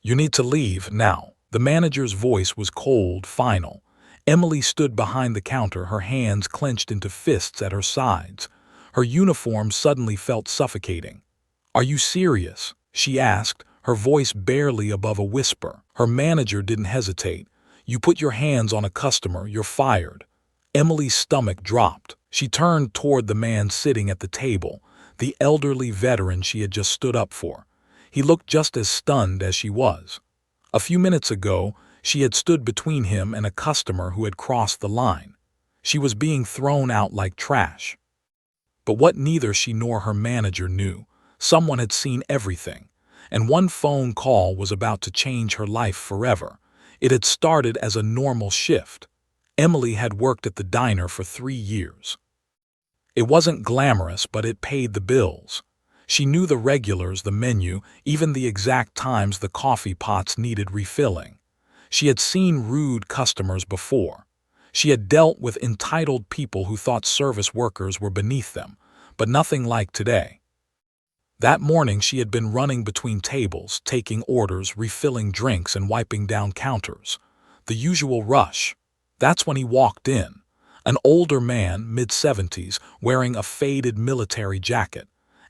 You need to leave now. The manager's voice was cold, final. Emily stood behind the counter, her hands clenched into fists at her sides. Her uniform suddenly felt suffocating. "Are you serious?" she asked, her voice barely above a whisper. Her manager didn't hesitate. "You put your hands on a customer, you're fired." Emily's stomach dropped. She turned toward the man sitting at the table, the elderly veteran she had just stood up for. He looked just as stunned as she was. A few minutes ago, she had stood between him and a customer who had crossed the line. She was being thrown out like trash. But what neither she nor her manager knew, someone had seen everything, and one phone call was about to change her life forever. It had started as a normal shift. Emily had worked at the diner for 3 years. It wasn't glamorous, but it paid the bills. She knew the regulars, the menu, even the exact times the coffee pots needed refilling. She had seen rude customers before. She had dealt with entitled people who thought service workers were beneath them, but nothing like today. That morning she had been running between tables, taking orders, refilling drinks, and wiping down counters. The usual rush. That's when he walked in. An older man, mid-70s, wearing a faded military jacket.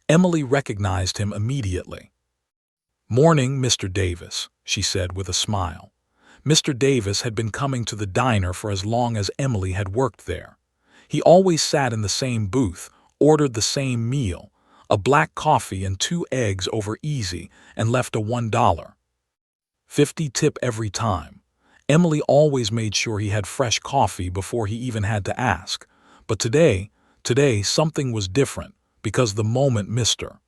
Emily recognized him immediately. "Morning, Mr. Davis," she said with a smile. Mr. Davis had been coming to the diner for as long as Emily had worked there. He always sat in the same booth, ordered the same meal, a black coffee and 2 eggs over easy, and left a $1.50 tip every time. Emily always made sure he had fresh coffee before he even had to ask. But today something was different, because the moment Mr.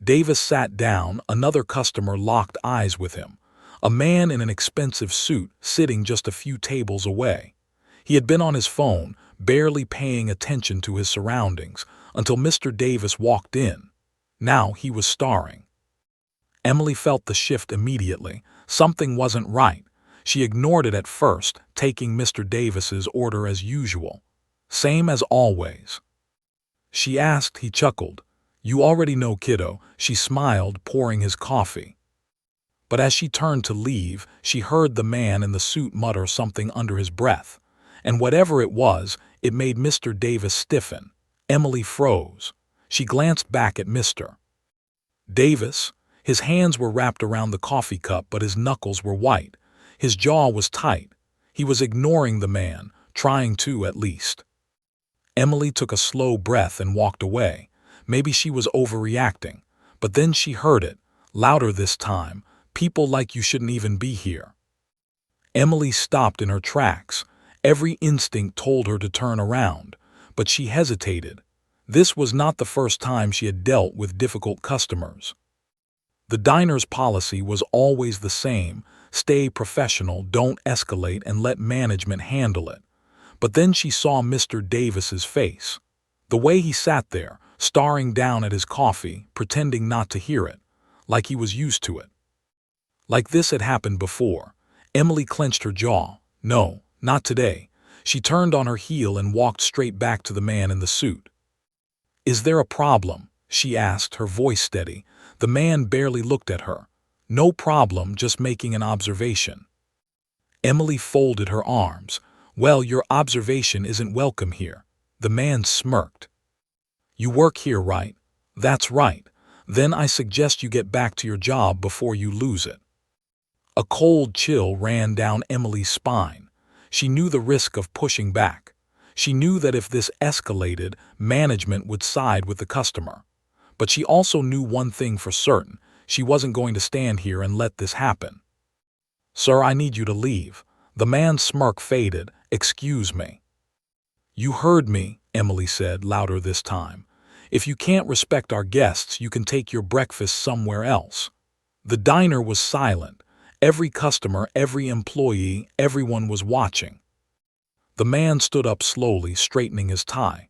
Davis sat down, another customer locked eyes with him. A man in an expensive suit sitting just a few tables away. He had been on his phone, barely paying attention to his surroundings, until Mr. Davis walked in. Now he was starring. Emily felt the shift immediately. Something wasn't right. She ignored it at first, taking Mr. Davis's order as usual. "Same as always?" she asked. He chuckled. "You already know, kiddo." She smiled, pouring his coffee. But as she turned to leave, she heard the man in the suit mutter something under his breath. And whatever it was, it made Mr. Davis stiffen. Emily froze. She glanced back at Mr. Davis. His hands were wrapped around the coffee cup, but his knuckles were white. His jaw was tight. He was ignoring the man, trying to at least. Emily took a slow breath and walked away. Maybe she was overreacting. But then she heard it, louder this time. "People like you shouldn't even be here." Emily stopped in her tracks. Every instinct told her to turn around, but she hesitated. This was not the first time she had dealt with difficult customers. The diner's policy was always the same: stay professional, don't escalate, and let management handle it. But then she saw Mr. Davis's face. The way he sat there, staring down at his coffee, pretending not to hear it, like he was used to it. Like this had happened before. Emily clenched her jaw. No, not today. She turned on her heel and walked straight back to the man in the suit. "Is there a problem?" she asked, her voice steady. The man barely looked at her. "No problem, just making an observation." Emily folded her arms. "Well, your observation isn't welcome here." The man smirked. "You work here, right?" "That's right." "Then I suggest you get back to your job before you lose it." A cold chill ran down Emily's spine. She knew the risk of pushing back. She knew that if this escalated, management would side with the customer. But she also knew one thing for certain: she wasn't going to stand here and let this happen. "Sir, I need you to leave." The man's smirk faded. "Excuse me." "You heard me," Emily said, louder this time. "If you can't respect our guests, you can take your breakfast somewhere else." The diner was silent. Every customer, every employee, everyone was watching. The man stood up slowly, straightening his tie.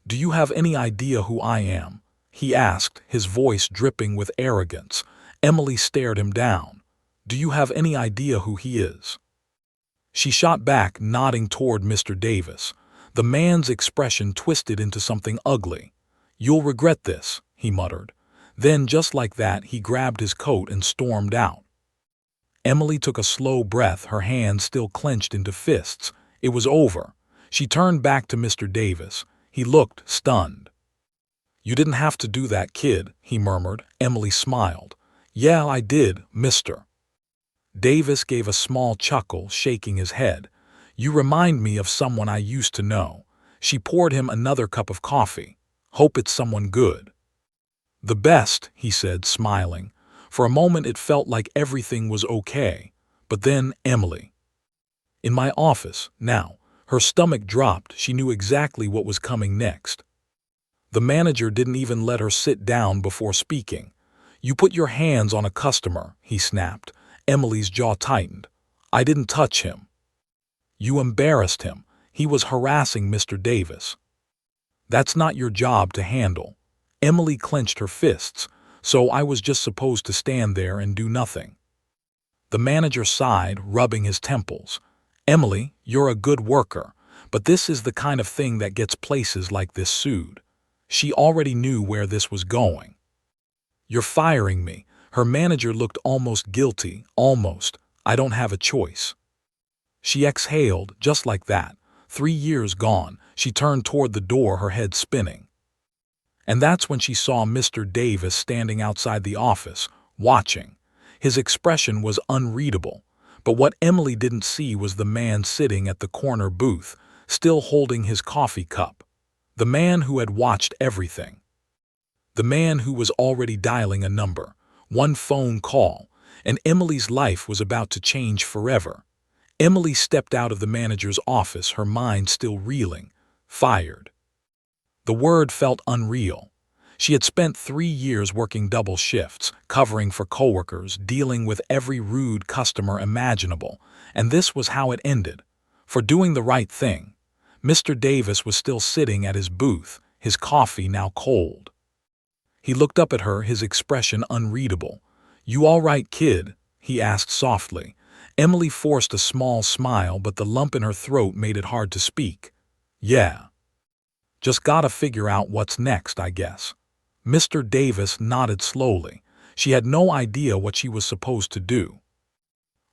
"Do you have any idea who I am?" he asked, his voice dripping with arrogance. Emily stared him down. "Do you have any idea who he is?" She shot back, nodding toward Mr. Davis. The man's expression twisted into something ugly. "You'll regret this," he muttered. Then, just like that, he grabbed his coat and stormed out. Emily took a slow breath, her hands still clenched into fists. It was over. She turned back to Mr. Davis. He looked stunned. "You didn't have to do that, kid," he murmured. Emily smiled. "Yeah, I did, mister." Davis gave a small chuckle, shaking his head. "You remind me of someone I used to know." She poured him another cup of coffee. "Hope it's someone good." "The best," he said, smiling. For a moment it felt like everything was okay. But then Emily. "In my office, now." Her stomach dropped. She knew exactly what was coming next. The manager didn't even let her sit down before speaking. "You put your hands on a customer," he snapped. Emily's jaw tightened. "I didn't touch him." "You embarrassed him. He was harassing Mr. Davis." "That's not your job to handle." Emily clenched her fists. "So I was just supposed to stand there and do nothing." The manager sighed, rubbing his temples. "Emily, you're a good worker, but this is the kind of thing that gets places like this sued." She already knew where this was going. "You're firing me." Her manager looked almost guilty. "Almost. I don't have a choice." She exhaled, just like that. 3 years gone. She turned toward the door, her head spinning. And that's when she saw Mr. Davis standing outside the office, watching. His expression was unreadable, but what Emily didn't see was the man sitting at the corner booth, still holding his coffee cup. The man who had watched everything. The man who was already dialing a number. One phone call, and Emily's life was about to change forever. Emily stepped out of the manager's office, her mind still reeling. Fired. The word felt unreal. She had spent 3 years working double shifts, covering for coworkers, dealing with every rude customer imaginable, and this was how it ended. For doing the right thing. Mr. Davis was still sitting at his booth, his coffee now cold. He looked up at her, his expression unreadable. "You all right, kid?" he asked softly. Emily forced a small smile, but the lump in her throat made it hard to speak. "Yeah. Just gotta figure out what's next, I guess." Mr. Davis nodded slowly. She had no idea what she was supposed to do.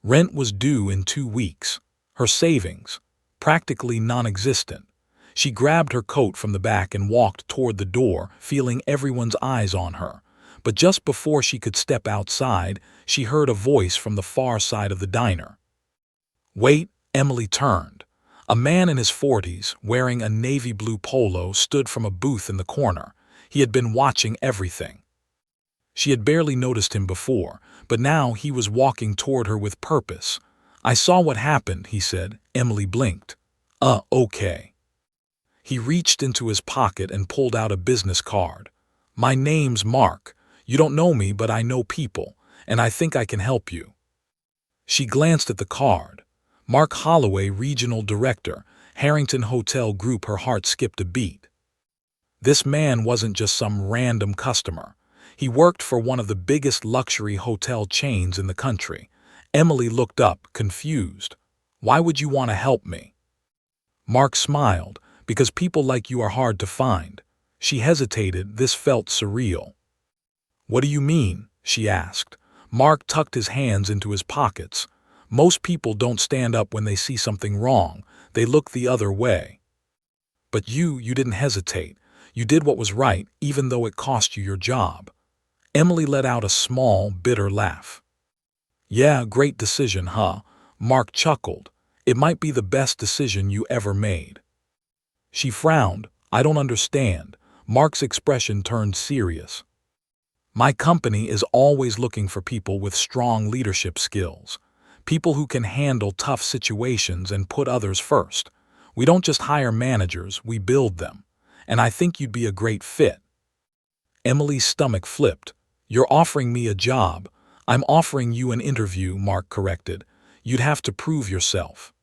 Rent was due in 2 weeks. Her savings, practically non-existent. She grabbed her coat from the back and walked toward the door, feeling everyone's eyes on her. But just before she could step outside, she heard a voice from the far side of the diner. "Wait," Emily turned. A man in his 40s, wearing a navy blue polo, stood from a booth in the corner. He had been watching everything. She had barely noticed him before, but now he was walking toward her with purpose. "I saw what happened," he said. Emily blinked. Okay." He reached into his pocket and pulled out a business card. "My name's Mark. You don't know me, but I know people, and I think I can help you." She glanced at the card. Mark Holloway, Regional Director, Harrington Hotel Group. Her heart skipped a beat. This man wasn't just some random customer. He worked for one of the biggest luxury hotel chains in the country. Emily looked up, confused. "Why would you want to help me?" Mark smiled. "Because people like you are hard to find." She hesitated. This felt surreal. "What do you mean?" she asked. Mark tucked his hands into his pockets. "Most people don't stand up when they see something wrong. They look the other way. But you didn't hesitate. You did what was right, even though it cost you your job." Emily let out a small, bitter laugh. "Yeah, great decision, huh?" Mark chuckled. "It might be the best decision you ever made." She frowned. "I don't understand." Mark's expression turned serious. "My company is always looking for people with strong leadership skills. People who can handle tough situations and put others first. We don't just hire managers, we build them. And I think you'd be a great fit." Emily's stomach flipped. "You're offering me a job." "I'm offering you an interview," Mark corrected. "You'd have to prove yourself."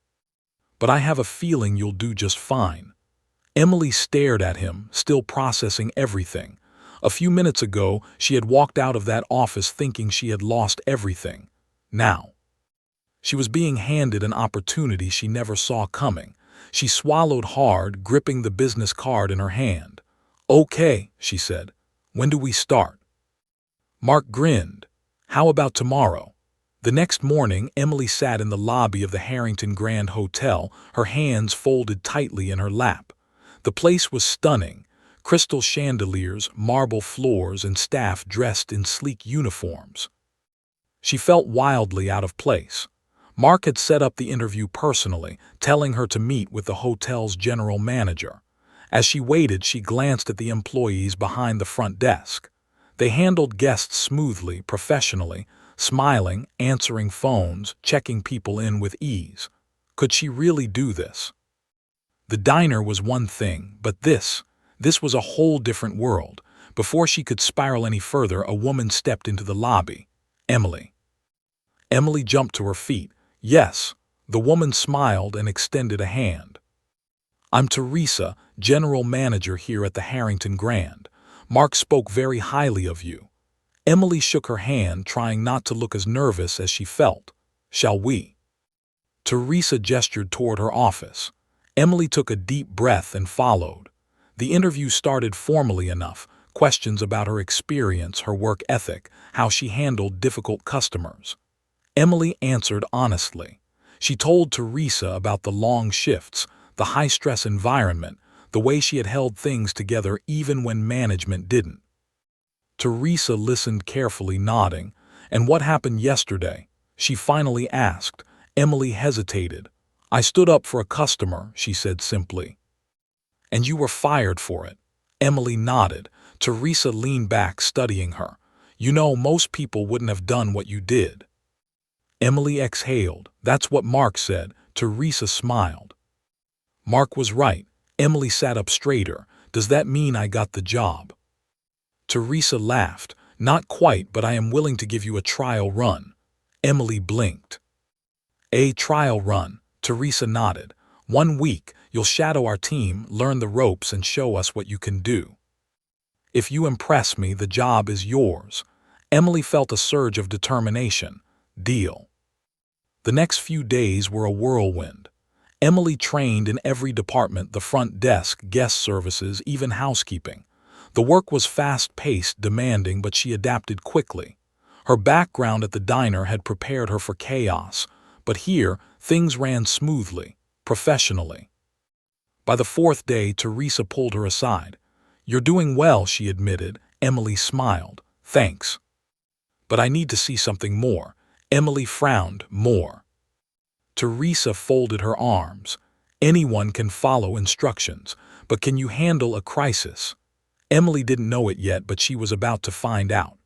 "But I have a feeling you'll do just fine." Emily stared at him, still processing everything. A few minutes ago, she had walked out of that office thinking she had lost everything. Now, she was being handed an opportunity she never saw coming. She swallowed hard, gripping the business card in her hand. "Okay," she said. "When do we start?" Mark grinned. "How about tomorrow?" The next morning, Emily sat in the lobby of the Harrington Grand Hotel, her hands folded tightly in her lap. The place was stunning. Crystal chandeliers, marble floors, and staff dressed in sleek uniforms. She felt wildly out of place. Mark had set up the interview personally, telling her to meet with the hotel's general manager. As she waited, she glanced at the employees behind the front desk. They handled guests smoothly, professionally, smiling, answering phones, checking people in with ease. Could she really do this? The diner was one thing, but this was a whole different world. Before she could spiral any further, a woman stepped into the lobby. Emily. Emily jumped to her feet. Yes, the woman smiled and extended a hand. I'm Teresa, general manager here at the Harrington Grand. Mark spoke very highly of you. Emily shook her hand, trying not to look as nervous as she felt. Shall we? Teresa gestured toward her office. Emily took a deep breath and followed. The interview started formally enough. Questions about her experience, her work ethic, how she handled difficult customers. Emily answered honestly. She told Teresa about the long shifts, the high-stress environment, the way she had held things together even when management didn't. Teresa listened carefully, nodding. And what happened yesterday? She finally asked. Emily hesitated. I stood up for a customer, she said simply. And you were fired for it. Emily nodded. Teresa leaned back, studying her. You know, most people wouldn't have done what you did. Emily exhaled. That's what Mark said. Teresa smiled. Mark was right. Emily sat up straighter. Does that mean I got the job? Teresa laughed. Not quite, but I am willing to give you a trial run. Emily blinked. A trial run. Teresa nodded. 1 week, you'll shadow our team, learn the ropes, and show us what you can do. If you impress me, the job is yours. Emily felt a surge of determination. Deal. The next few days were a whirlwind. Emily trained in every department, the front desk, guest services, even housekeeping. The work was fast-paced, demanding, but she adapted quickly. Her background at the diner had prepared her for chaos, but here, things ran smoothly, professionally. By the 4th day, Teresa pulled her aside. You're doing well, she admitted. Emily smiled. Thanks. But I need to see something more. Emily frowned. More. Teresa folded her arms. Anyone can follow instructions, but can you handle a crisis? Emily didn't know it yet, but she was about to find out.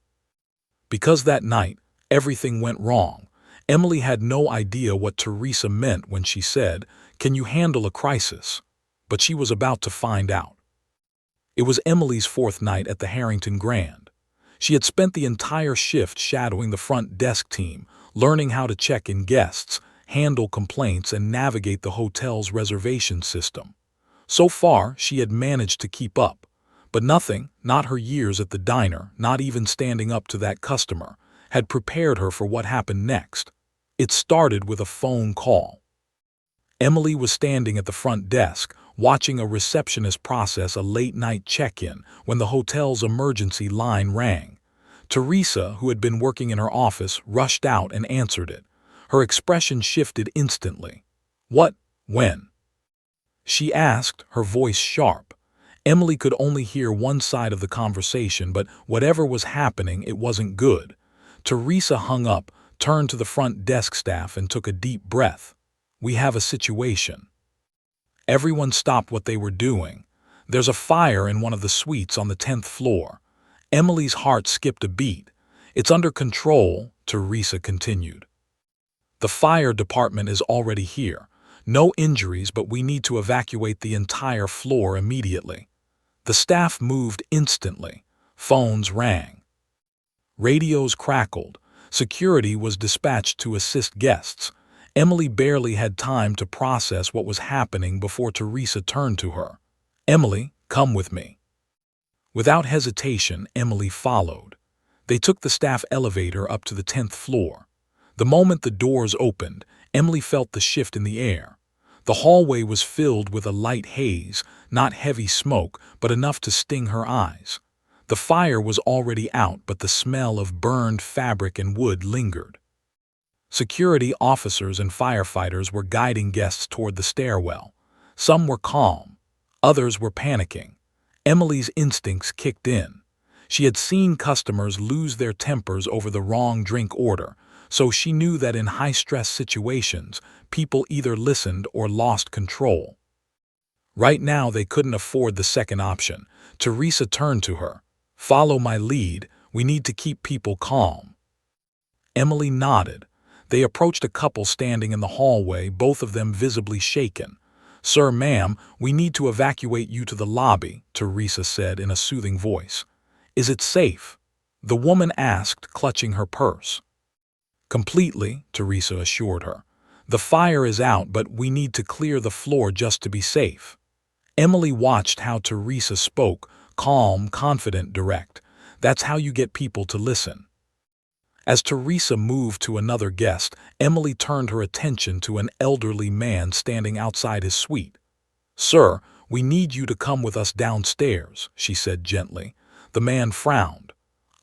Because that night, everything went wrong. Emily had no idea what Teresa meant when she said, "Can you handle a crisis?" But she was about to find out. It was Emily's 4th night at the Harrington Grand. She had spent the entire shift shadowing the front desk team, learning how to check in guests, handle complaints, and navigate the hotel's reservation system. So far, she had managed to keep up. But nothing, not her years at the diner, not even standing up to that customer, had prepared her for what happened next. It started with a phone call. Emily was standing at the front desk, watching a receptionist process a late-night check-in when the hotel's emergency line rang. Teresa, who had been working in her office, rushed out and answered it. Her expression shifted instantly. What? When? She asked, her voice sharp. Emily could only hear one side of the conversation, but whatever was happening, it wasn't good. Teresa hung up, turned to the front desk staff, and took a deep breath. We have a situation. Everyone stopped what they were doing. There's a fire in one of the suites on the 10th floor. Emily's heart skipped a beat. It's under control, Teresa continued. The fire department is already here. No injuries, but we need to evacuate the entire floor immediately. The staff moved instantly. Phones rang. Radios crackled. Security was dispatched to assist guests. Emily barely had time to process what was happening before Teresa turned to her. Emily, come with me. Without hesitation, Emily followed. They took the staff elevator up to the 10th floor. The moment the doors opened, Emily felt the shift in the air. The hallway was filled with a light haze, not heavy smoke, but enough to sting her eyes. The fire was already out, but the smell of burned fabric and wood lingered. Security officers and firefighters were guiding guests toward the stairwell. Some were calm, others were panicking. Emily's instincts kicked in. She had seen customers lose their tempers over the wrong drink order, so she knew that in high-stress situations, people either listened or lost control. Right now, they couldn't afford the second option. Teresa turned to her. "Follow my lead. We need to keep people calm." Emily nodded. They approached a couple standing in the hallway, both of them visibly shaken. "Sir, ma'am, we need to evacuate you to the lobby," Teresa said in a soothing voice. "Is it safe?" the woman asked, clutching her purse. "Completely," Teresa assured her. "The fire is out, but we need to clear the floor just to be safe." Emily watched how Teresa spoke, calm, confident, direct. That's how you get people to listen. As Teresa moved to another guest, Emily turned her attention to an elderly man standing outside his suite. "Sir, we need you to come with us downstairs," she said gently. The man frowned.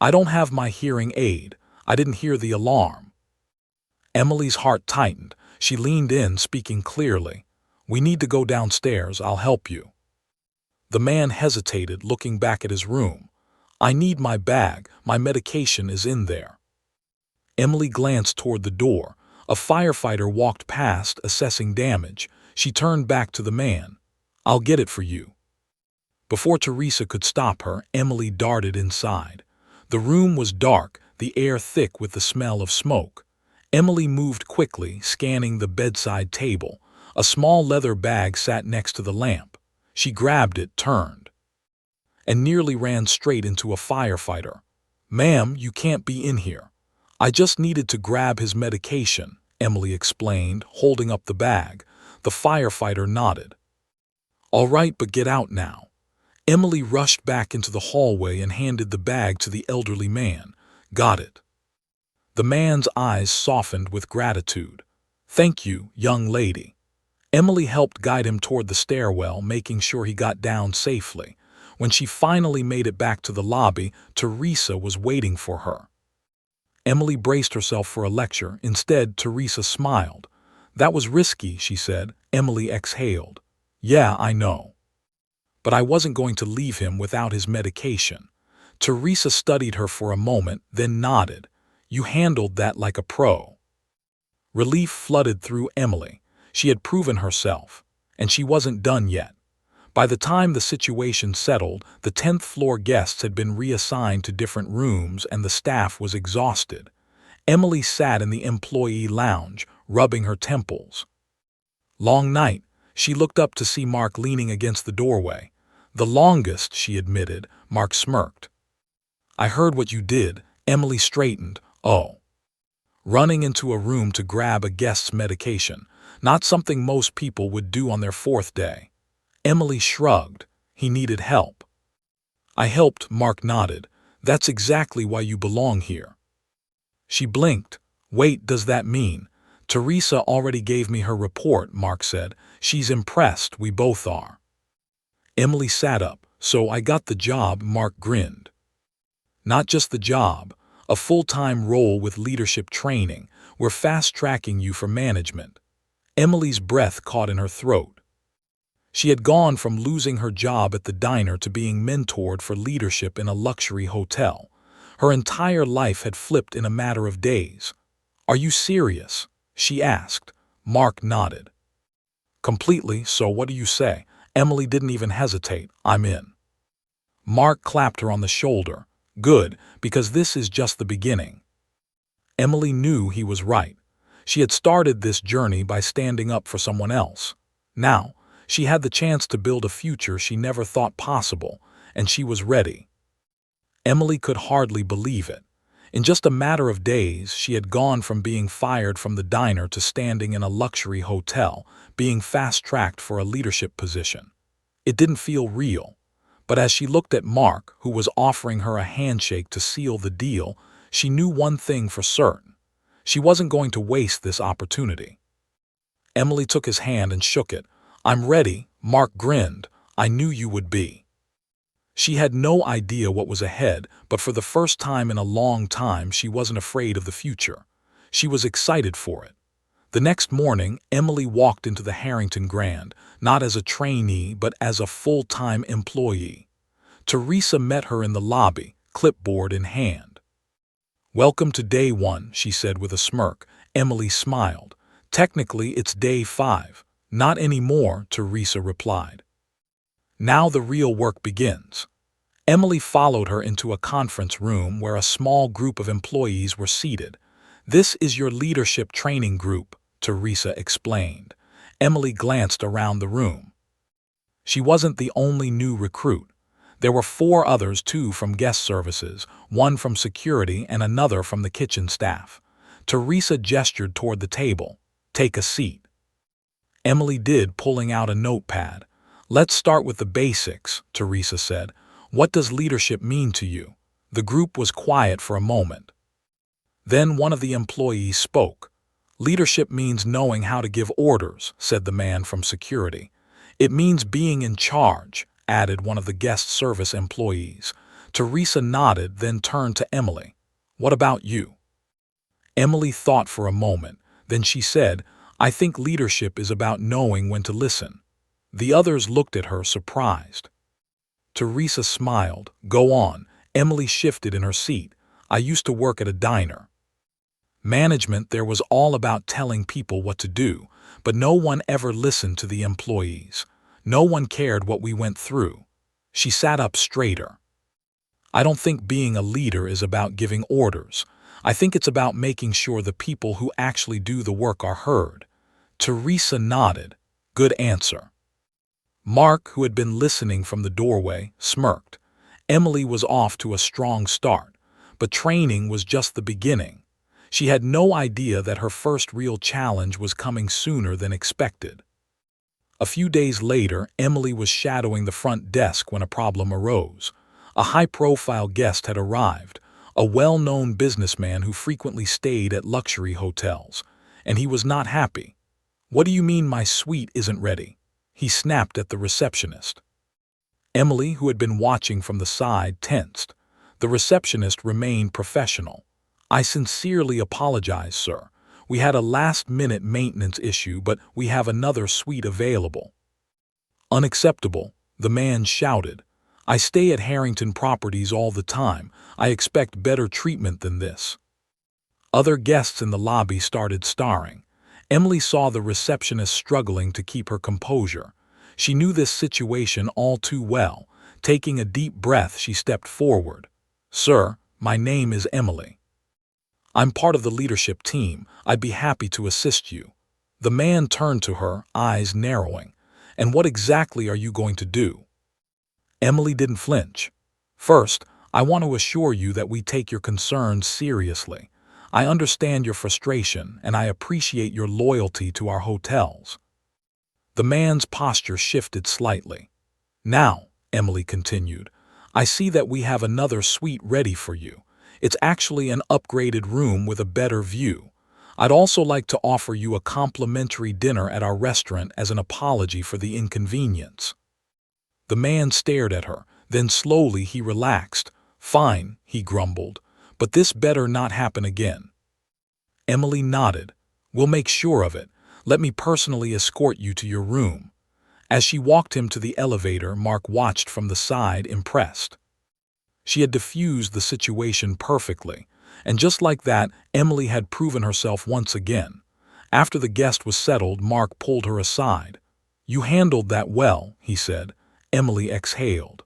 "I don't have my hearing aid. I didn't hear the alarm." Emily's heart tightened. She leaned in, speaking clearly. "We need to go downstairs. I'll help you." The man hesitated, looking back at his room. "I need my bag. My medication is in there." Emily glanced toward the door. A firefighter walked past, assessing damage. She turned back to the man. "I'll get it for you." Before Teresa could stop her, Emily darted inside. The room was dark, the air thick with the smell of smoke. Emily moved quickly, scanning the bedside table. A small leather bag sat next to the lamp. She grabbed it, turned, and nearly ran straight into a firefighter. "Ma'am, you can't be in here." "I just needed to grab his medication," Emily explained, holding up the bag. The firefighter nodded. "All right, but get out now." Emily rushed back into the hallway and handed the bag to the elderly man. "Got it." The man's eyes softened with gratitude. "Thank you, young lady." Emily helped guide him toward the stairwell, making sure he got down safely. When she finally made it back to the lobby, Teresa was waiting for her. Emily braced herself for a lecture. Instead, Teresa smiled. "That was risky," she said. Emily exhaled. "Yeah, I know. But I wasn't going to leave him without his medication." Teresa studied her for a moment, then nodded. "You handled that like a pro." Relief flooded through Emily. She had proven herself, and she wasn't done yet. By the time the situation settled, the 10th floor guests had been reassigned to different rooms and the staff was exhausted. Emily sat in the employee lounge, rubbing her temples. "Long night." She looked up to see Mark leaning against the doorway. "The longest," she admitted. Mark smirked. "I heard what you did." Emily straightened. "Oh." Running into a room to grab a guest's medication. Not something most people would do on their 4th day. Emily shrugged. "He needed help." "I helped," Mark nodded. "That's exactly why you belong here." She blinked. "Wait, does that mean?" "Teresa already gave me her report," Mark said. "She's impressed, we both are." Emily sat up. "So I got the job," Mark grinned. "Not just the job. A full-time role with leadership training. We're fast-tracking you for management." Emily's breath caught in her throat. She had gone from losing her job at the diner to being mentored for leadership in a luxury hotel. Her entire life had flipped in a matter of days. "Are you serious?" she asked. Mark nodded. "Completely, so what do you say?" Emily didn't even hesitate. "I'm in." Mark clapped her on the shoulder. "Good, because this is just the beginning." Emily knew he was right. She had started this journey by standing up for someone else. Now, she had the chance to build a future she never thought possible, and she was ready. Emily could hardly believe it. In just a matter of days, she had gone from being fired from the diner to standing in a luxury hotel, being fast-tracked for a leadership position. It didn't feel real. But as she looked at Mark, who was offering her a handshake to seal the deal, she knew one thing for certain. She wasn't going to waste this opportunity. Emily took his hand and shook it. "I'm ready," Mark grinned. "I knew you would be." She had no idea what was ahead, but for the first time in a long time she wasn't afraid of the future. She was excited for it. The next morning, Emily walked into the Harrington Grand, not as a trainee but as a full-time employee. Teresa met her in the lobby, clipboard in hand. "Welcome to day 1, she said with a smirk. Emily smiled. "Technically, it's day 5. "Not anymore," Teresa replied. "Now the real work begins." Emily followed her into a conference room where a small group of employees were seated. "This is your leadership training group," Teresa explained. Emily glanced around the room. She wasn't the only new recruit. There were 4 others, 2 from guest services, 1 from security, and another from the kitchen staff. Teresa gestured toward the table. "Take a seat." Emily did, pulling out a notepad. "Let's start with the basics," Teresa said. "What does leadership mean to you?" The group was quiet for a moment. Then one of the employees spoke. "Leadership means knowing how to give orders," said the man from security. "It means being in charge," added one of the guest service employees. Teresa nodded, then turned to Emily. "What about you?" Emily thought for a moment. Then she said, "I think leadership is about knowing when to listen." The others looked at her, surprised. Teresa smiled. "Go on." Emily shifted in her seat. "I used to work at a diner. Management there was all about telling people what to do, but no one ever listened to the employees. No one cared what we went through." She sat up straighter. "I don't think being a leader is about giving orders. I think it's about making sure the people who actually do the work are heard." Teresa nodded. "Good answer." Mark, who had been listening from the doorway, smirked. Emily was off to a strong start, but training was just the beginning. She had no idea that her first real challenge was coming sooner than expected. A few days later, Emily was shadowing the front desk when a problem arose. A high-profile guest had arrived, a well-known businessman who frequently stayed at luxury hotels, and he was not happy. "What do you mean my suite isn't ready?" he snapped at the receptionist. Emily, who had been watching from the side, tensed. The receptionist remained professional. "I sincerely apologize, sir. We had a last-minute maintenance issue, but we have another suite available." "Unacceptable," the man shouted. "I stay at Harrington Properties all the time. I expect better treatment than this." Other guests in the lobby started staring. Emily saw the receptionist struggling to keep her composure. She knew this situation all too well. Taking a deep breath, she stepped forward. "Sir, my name is Emily. I'm part of the leadership team. I'd be happy to assist you." The man turned to her, eyes narrowing. "And what exactly are you going to do?" Emily didn't flinch. "First, I want to assure you that we take your concerns seriously. I understand your frustration, and I appreciate your loyalty to our hotels." The man's posture shifted slightly. "Now," Emily continued, "I see that we have another suite ready for you. It's actually an upgraded room with a better view. I'd also like to offer you a complimentary dinner at our restaurant as an apology for the inconvenience." The man stared at her, then slowly he relaxed. "Fine," he grumbled, "but this better not happen again." Emily nodded. "We'll make sure of it. Let me personally escort you to your room." As she walked him to the elevator, Mark watched from the side, impressed. She had diffused the situation perfectly, and just like that, Emily had proven herself once again. After the guest was settled, Mark pulled her aside. "You handled that well," he said. Emily exhaled.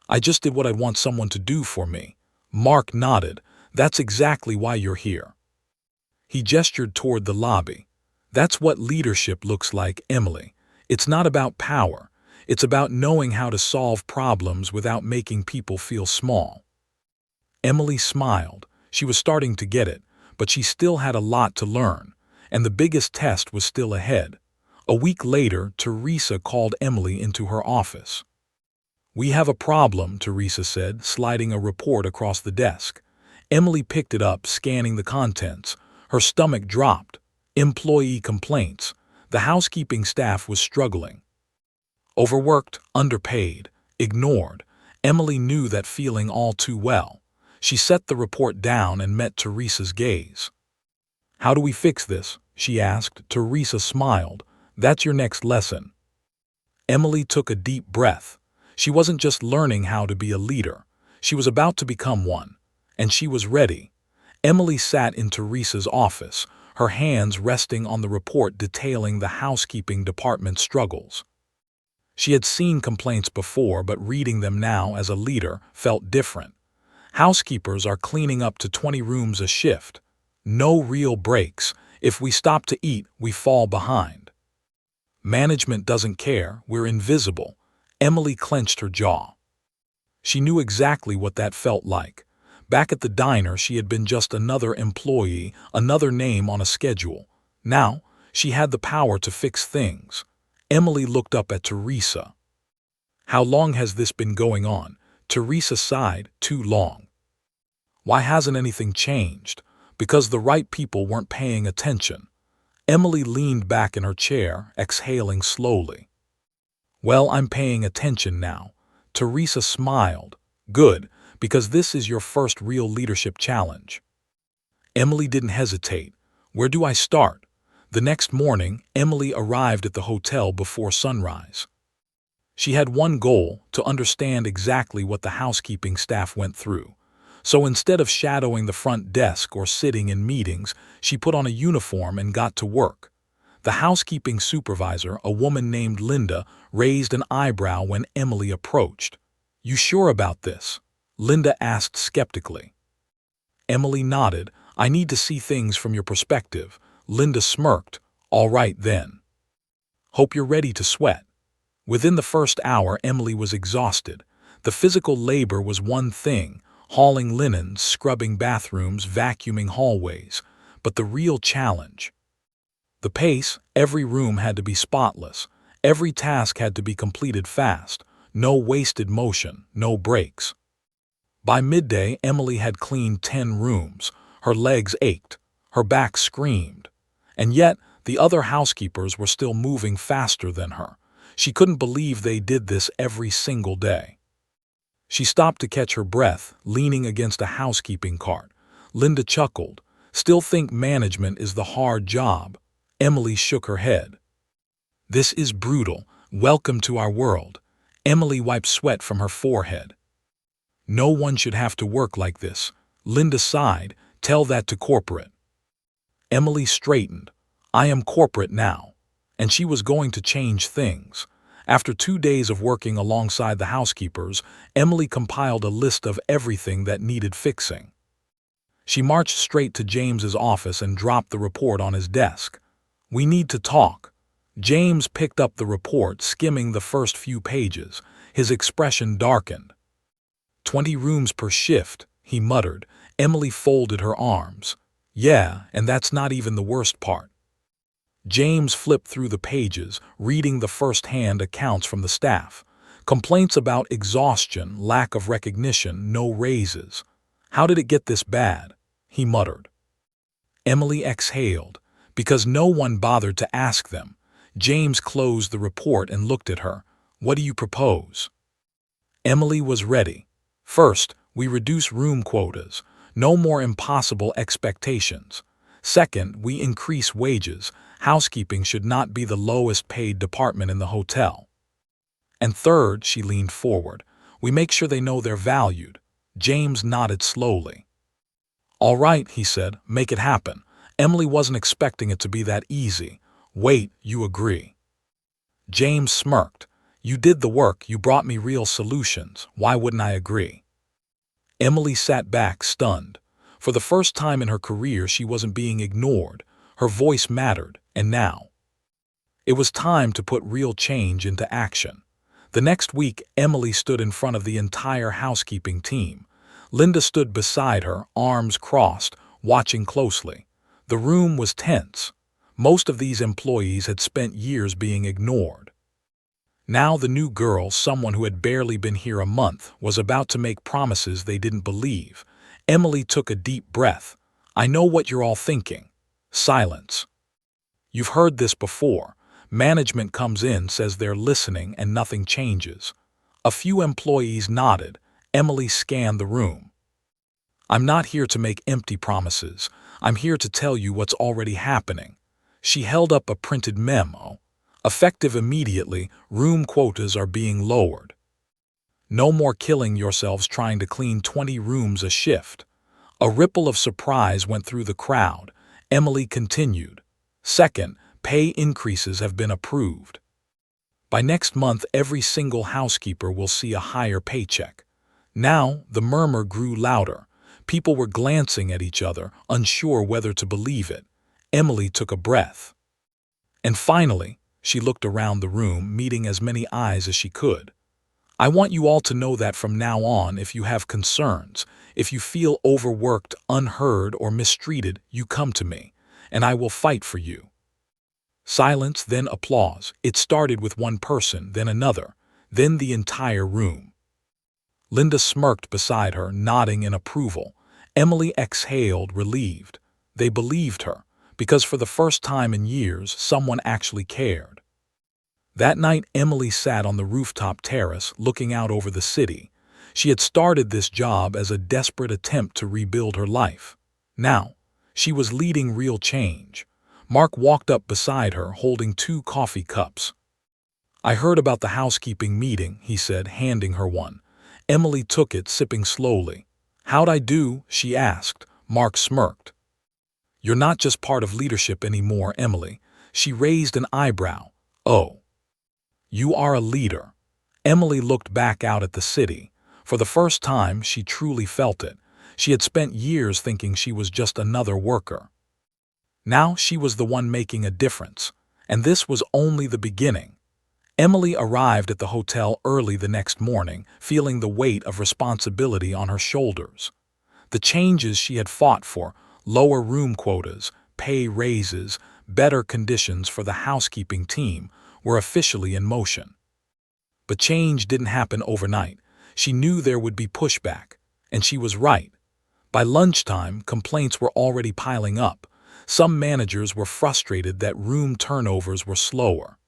"I just did what I want someone to do for me." Mark nodded. "That's exactly why you're here." He gestured toward the lobby. "That's what leadership looks like, Emily. It's not about power. It's about knowing how to solve problems without making people feel small." Emily smiled. She was starting to get it, but she still had a lot to learn, and the biggest test was still ahead. A week later, Teresa called Emily into her office. "We have a problem," Teresa said, sliding a report across the desk. Emily picked it up, scanning the contents. Her stomach dropped. Employee complaints. The housekeeping staff was struggling. Overworked, underpaid, ignored. Emily knew that feeling all too well. She set the report down and met Teresa's gaze. How do we fix this? She asked. Teresa smiled. That's your next lesson. Emily took a deep breath. She wasn't just learning how to be a leader. She was about to become one. And she was ready. Emily sat in Teresa's office, her hands resting on the report detailing the housekeeping department's struggles. She had seen complaints before, but reading them now as a leader felt different. Housekeepers are cleaning up to 20 rooms a shift. No real breaks. If we stop to eat, we fall behind. Management doesn't care. We're invisible. Emily clenched her jaw. She knew exactly what that felt like. Back at the diner, she had been just another employee, another name on a schedule. Now, she had the power to fix things. Emily looked up at Teresa. How long has this been going on? Teresa sighed. Too long. Why hasn't anything changed? Because the right people weren't paying attention. Emily leaned back in her chair, exhaling slowly. Well, I'm paying attention now. Teresa smiled. Good, because this is your first real leadership challenge. Emily didn't hesitate. Where do I start? The next morning, Emily arrived at the hotel before sunrise. She had one goal: to understand exactly what the housekeeping staff went through. So instead of shadowing the front desk or sitting in meetings, she put on a uniform and got to work. The housekeeping supervisor, a woman named Linda, raised an eyebrow when Emily approached. You sure about this? Linda asked skeptically. Emily nodded. I need to see things from your perspective. Linda smirked. All right then. Hope you're ready to sweat. Within the first hour, Emily was exhausted. The physical labor was one thing, hauling linens, scrubbing bathrooms, vacuuming hallways. But the real challenge. The pace. Every room had to be spotless. Every task had to be completed fast. No wasted motion, no breaks. By midday, Emily had cleaned 10 rooms. Her legs ached. Her back screamed. And yet, the other housekeepers were still moving faster than her. She couldn't believe they did this every single day. She stopped to catch her breath, leaning against a housekeeping cart. Linda chuckled. Still think management is the hard job? Emily shook her head. This is brutal. Welcome to our world. Emily wiped sweat from her forehead. No one should have to work like this. Linda sighed. Tell that to corporate. Emily straightened. I am corporate now. And she was going to change things. After 2 days of working alongside the housekeepers, Emily compiled a list of everything that needed fixing. She marched straight to James's office and dropped the report on his desk. We need to talk. James picked up the report, skimming the first few pages. His expression darkened. 20 rooms per shift, he muttered. Emily folded her arms. Yeah, and that's not even the worst part. James flipped through the pages, reading the first-hand accounts from the staff. Complaints about exhaustion, lack of recognition, no raises. How did it get this bad? He muttered. Emily exhaled. Because no one bothered to ask them. James closed the report and looked at her. What do you propose? Emily was ready. First, we reduce room quotas. No more impossible expectations. Second, we increase wages. Housekeeping should not be the lowest paid department in the hotel. And third, she leaned forward, we make sure they know they're valued. James nodded slowly. All right, he said, make it happen. Emily wasn't expecting it to be that easy. Wait, you agree? James smirked. You did the work, you brought me real solutions. Why wouldn't I agree? Emily sat back, stunned. For the first time in her career, she wasn't being ignored. Her voice mattered, and now. It was time to put real change into action. The next week, Emily stood in front of the entire housekeeping team. Linda stood beside her, arms crossed, watching closely. The room was tense. Most of these employees had spent years being ignored. Now the new girl, someone who had barely been here a month, was about to make promises they didn't believe. Emily took a deep breath. I know what you're all thinking. Silence. You've heard this before. Management comes in, says they're listening, and nothing changes. A few employees nodded. Emily scanned the room. I'm not here to make empty promises. I'm here to tell you what's already happening." She held up a printed memo. "Effective immediately, room quotas are being lowered. No more killing yourselves trying to clean 20 rooms a shift." A ripple of surprise went through the crowd. Emily continued. "Second, pay increases have been approved. By next month, every single housekeeper will see a higher paycheck." Now, the murmur grew louder. People were glancing at each other, unsure whether to believe it. Emily took a breath. And finally, she looked around the room, meeting as many eyes as she could. "I want you all to know that from now on, if you have concerns, if you feel overworked, unheard, or mistreated, you come to me, and I will fight for you." Silence, then applause. It started with one person, then another, then the entire room. Linda smirked beside her, nodding in approval. Emily exhaled, relieved. They believed her, because for the first time in years, someone actually cared. That night, Emily sat on the rooftop terrace, looking out over the city. She had started this job as a desperate attempt to rebuild her life. Now, she was leading real change. Mark walked up beside her, holding 2 coffee cups. "I heard about the housekeeping meeting," he said, handing her one. Emily took it, sipping slowly. "How'd I do?" she asked. Mark smirked. "You're not just part of leadership anymore, Emily." She raised an eyebrow. "Oh. You are a leader." Emily looked back out at the city. For the first time, she truly felt it. She had spent years thinking she was just another worker. Now she was the one making a difference, and this was only the beginning. Emily arrived at the hotel early the next morning, feeling the weight of responsibility on her shoulders. The changes she had fought for, lower room quotas, pay raises, better conditions for the housekeeping team, were officially in motion. But change didn't happen overnight. She knew there would be pushback, and she was right. By lunchtime, complaints were already piling up. Some managers were frustrated that room turnovers were slower.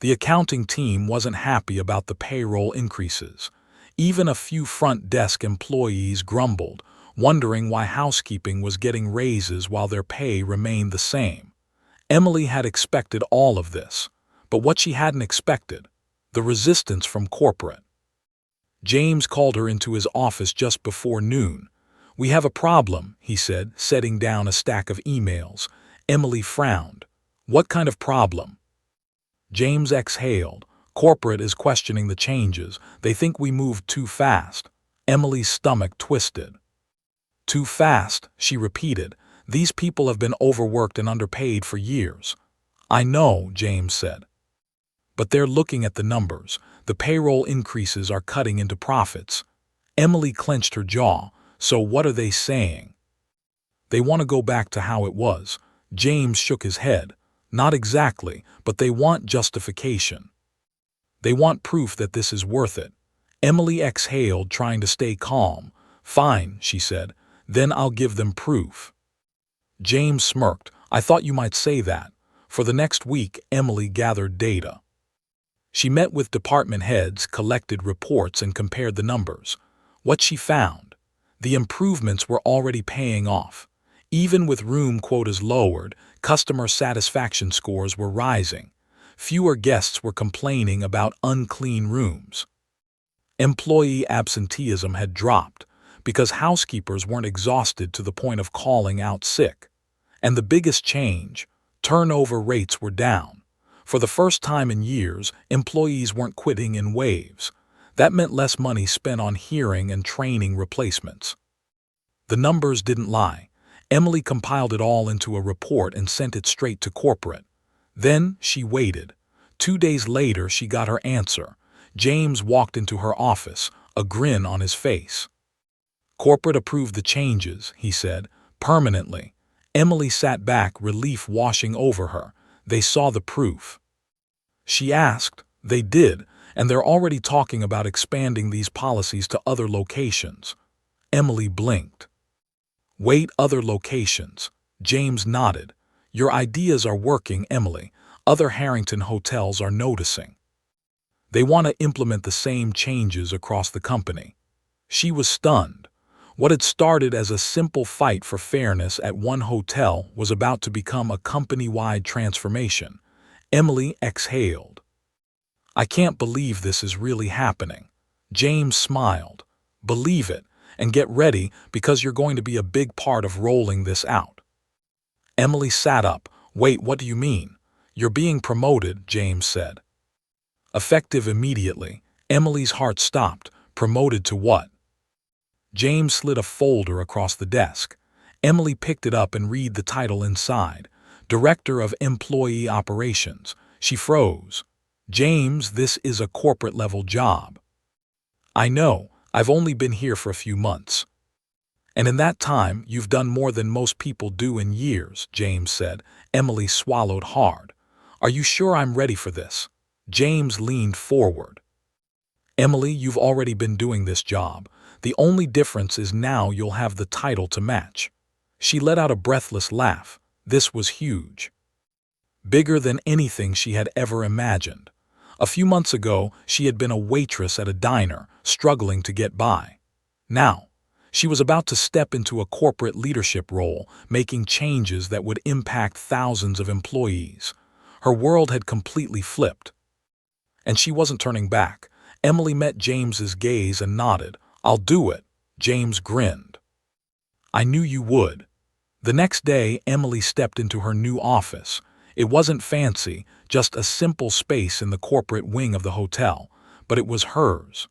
The accounting team wasn't happy about the payroll increases. Even a few front desk employees grumbled, wondering why housekeeping was getting raises while their pay remained the same. Emily had expected all of this, but what she hadn't expected, the resistance from corporate. James called her into his office just before noon. "We have a problem," he said, setting down a stack of emails. Emily frowned. "What kind of problem?" James exhaled. "Corporate is questioning the changes. They think we moved too fast." Emily's stomach twisted. "Too fast," she repeated. "These people have been overworked and underpaid for years." "I know," James said. "But they're looking at the numbers. The payroll increases are cutting into profits." Emily clenched her jaw. "So what are they saying?" "They want to go back to how it was." James shook his head. "Not exactly, but they want justification. They want proof that this is worth it." Emily exhaled, trying to stay calm. "Fine," she said. "Then I'll give them proof." James smirked. "I thought you might say that." For the next week, Emily gathered data. She met with department heads, collected reports, and compared the numbers. What she found? The improvements were already paying off. Even with room quotas lowered, customer satisfaction scores were rising. Fewer guests were complaining about unclean rooms. Employee absenteeism had dropped because housekeepers weren't exhausted to the point of calling out sick. And the biggest change, turnover rates were down. For the first time in years, employees weren't quitting in waves. That meant less money spent on hearing and training replacements. The numbers didn't lie. Emily compiled it all into a report and sent it straight to corporate. Then she waited. 2 days later, she got her answer. James walked into her office, a grin on his face. "Corporate approved the changes," he said, "permanently." Emily sat back, relief washing over her. They saw the proof. She asked. "They did, and they're already talking about expanding these policies to other locations." Emily blinked. "Wait, other locations?" James nodded. "Your ideas are working, Emily. Other Harrington hotels are noticing. They want to implement the same changes across the company." She was stunned. What had started as a simple fight for fairness at one hotel was about to become a company-wide transformation. Emily exhaled. "I can't believe this is really happening." James smiled. "Believe it, and get ready because you're going to be a big part of rolling this out." Emily sat up. "Wait, what do you mean?" "You're being promoted," James said. Effective immediately. Emily's heart stopped. "Promoted to what?" James slid a folder across the desk. Emily picked it up and read the title inside. Director of Employee Operations. She froze. "James, this is a corporate-level job." "I know. I've only been here for a few months." "And in that time, you've done more than most people do in years," James said. Emily swallowed hard. "Are you sure I'm ready for this?" James leaned forward. "Emily, you've already been doing this job. The only difference is now you'll have the title to match." She let out a breathless laugh. This was huge. Bigger than anything she had ever imagined. A few months ago, she had been a waitress at a diner, struggling to get by. Now, she was about to step into a corporate leadership role, making changes that would impact thousands of employees. Her world had completely flipped. And she wasn't turning back. Emily met James's gaze and nodded. "I'll do it." James grinned. "I knew you would." The next day, Emily stepped into her new office. It wasn't fancy, just a simple space in the corporate wing of the hotel, but it was hers.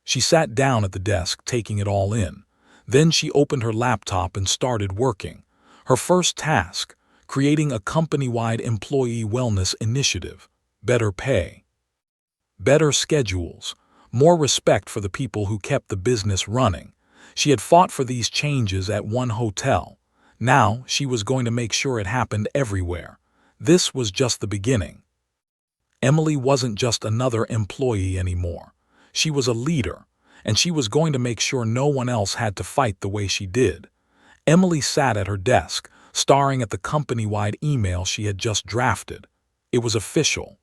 She sat down at the desk, taking it all in. Then she opened her laptop and started working. Her first task, creating a company-wide employee wellness initiative. Better pay. Better schedules. More respect for the people who kept the business running. She had fought for these changes at one hotel. Now she was going to make sure it happened everywhere. This was just the beginning. Emily wasn't just another employee anymore. She was a leader, and she was going to make sure no one else had to fight the way she did. Emily sat at her desk, staring at the company-wide email she had just drafted. It was official.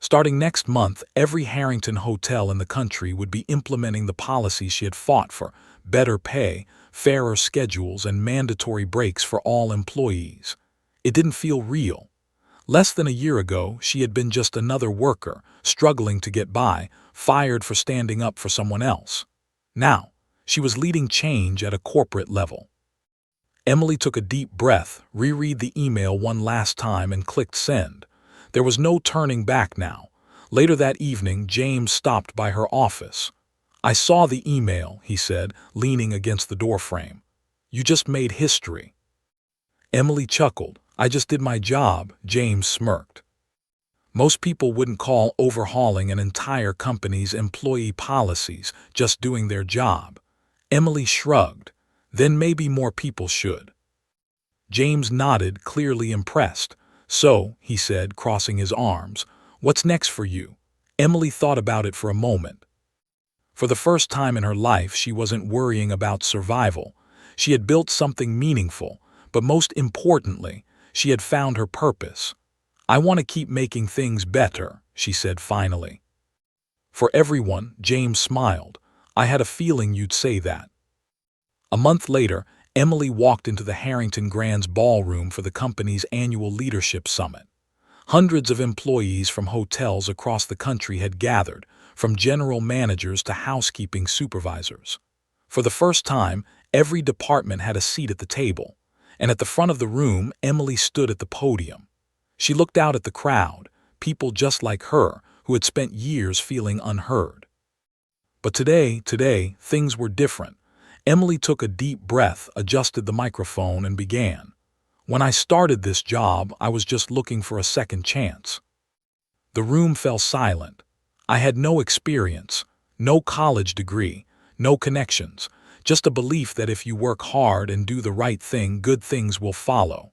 Starting next month, every Harrington hotel in the country would be implementing the policies she had fought for: better pay, fairer schedules, and mandatory breaks for all employees. It didn't feel real. Less than a year ago, she had been just another worker, struggling to get by, fired for standing up for someone else. Now, she was leading change at a corporate level. Emily took a deep breath, reread the email one last time, and clicked send. There was no turning back now. Later that evening, James stopped by her office. "I saw the email," he said, leaning against the doorframe. "You just made history." Emily chuckled. "I just did my job," James smirked. "Most people wouldn't call overhauling an entire company's employee policies just doing their job." Emily shrugged. "Then maybe more people should." James nodded, clearly impressed. "So," he said, crossing his arms, "what's next for you?" Emily thought about it for a moment. For the first time in her life, she wasn't worrying about survival. She had built something meaningful, but most importantly, she had found her purpose. "I want to keep making things better," she said finally. "For everyone," James smiled. "I had a feeling you'd say that." A month later, Emily walked into the Harrington Grand's ballroom for the company's annual leadership summit. Hundreds of employees from hotels across the country had gathered, from general managers to housekeeping supervisors. For the first time, every department had a seat at the table, and at the front of the room, Emily stood at the podium. She looked out at the crowd, people just like her, who had spent years feeling unheard. But today, things were different. Emily took a deep breath, adjusted the microphone, and began. "When I started this job, I was just looking for a second chance." The room fell silent. "I had no experience, no college degree, no connections, just a belief that if you work hard and do the right thing, good things will follow."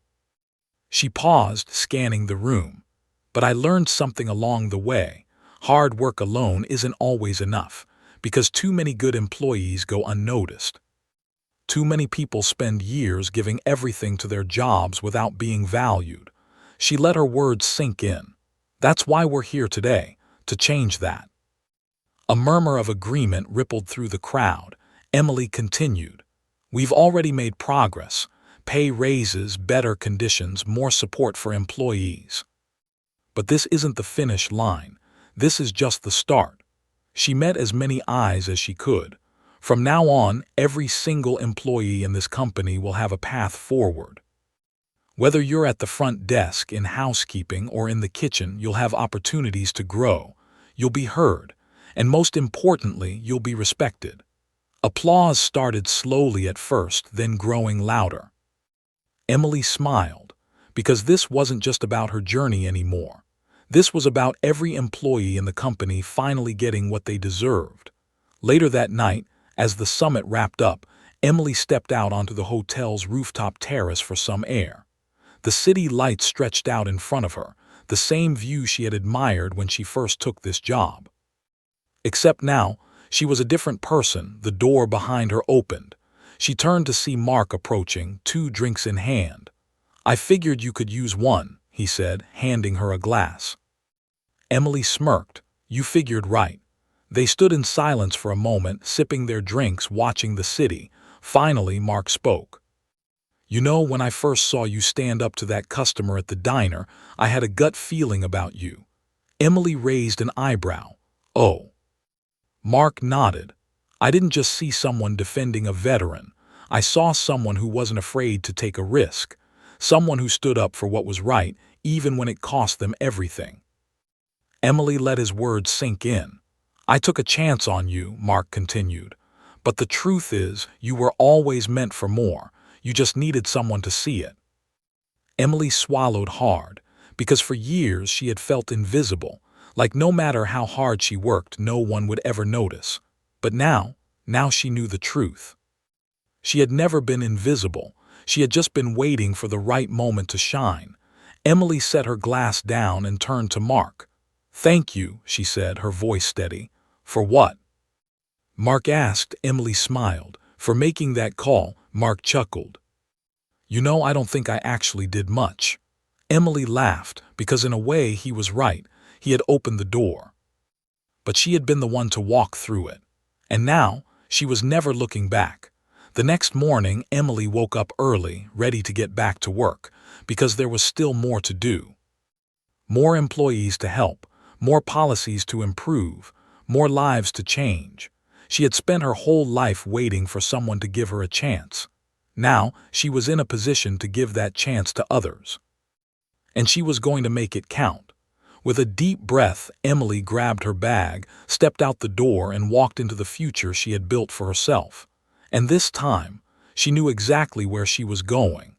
She paused, scanning the room. "But I learned something along the way. Hard work alone isn't always enough, because too many good employees go unnoticed. Too many people spend years giving everything to their jobs without being valued." She let her words sink in. "That's why we're here today, to change that." A murmur of agreement rippled through the crowd. Emily continued. We've already made progress. Pay raises, better conditions, more support for employees. But this isn't the finish line. This is just the start. She met as many eyes as she could. From now on, every single employee in this company will have a path forward. Whether you're at the front desk, in housekeeping, or in the kitchen, you'll have opportunities to grow. You'll be heard. And most importantly, you'll be respected. Applause started slowly at first, then growing louder. Emily smiled, because this wasn't just about her journey anymore. This was about every employee in the company finally getting what they deserved. Later that night, as the summit wrapped up, Emily stepped out onto the hotel's rooftop terrace for some air. The city lights stretched out in front of her, the same view she had admired when she first took this job. Except now, she was a different person. The door behind her opened. She turned to see Mark approaching, 2 drinks in hand. I figured you could use one, he said, handing her a glass. Emily smirked. You figured right. They stood in silence for a moment, sipping their drinks, watching the city. Finally, Mark spoke. You know, when I first saw you stand up to that customer at the diner, I had a gut feeling about you. Emily raised an eyebrow. Oh. Mark nodded. I didn't just see someone defending a veteran. I saw someone who wasn't afraid to take a risk. Someone who stood up for what was right, even when it cost them everything. Emily let his words sink in. I took a chance on you, Mark continued. But the truth is, you were always meant for more. You just needed someone to see it. Emily swallowed hard, because for years she had felt invisible, like no matter how hard she worked, no one would ever notice. But now she knew the truth. She had never been invisible. She had just been waiting for the right moment to shine. Emily set her glass down and turned to Mark. Thank you, she said, her voice steady. For what? Mark asked. Emily smiled. For making that call. Mark chuckled. You know, I don't think I actually did much. Emily laughed, because in a way he was right. He had opened the door. But she had been the one to walk through it. And now, she was never looking back. The next morning, Emily woke up early, ready to get back to work, because there was still more to do. More employees to help, more policies to improve, more lives to change. She had spent her whole life waiting for someone to give her a chance. Now, she was in a position to give that chance to others. And she was going to make it count. With a deep breath, Emily grabbed her bag, stepped out the door, and walked into the future she had built for herself. And this time, she knew exactly where she was going.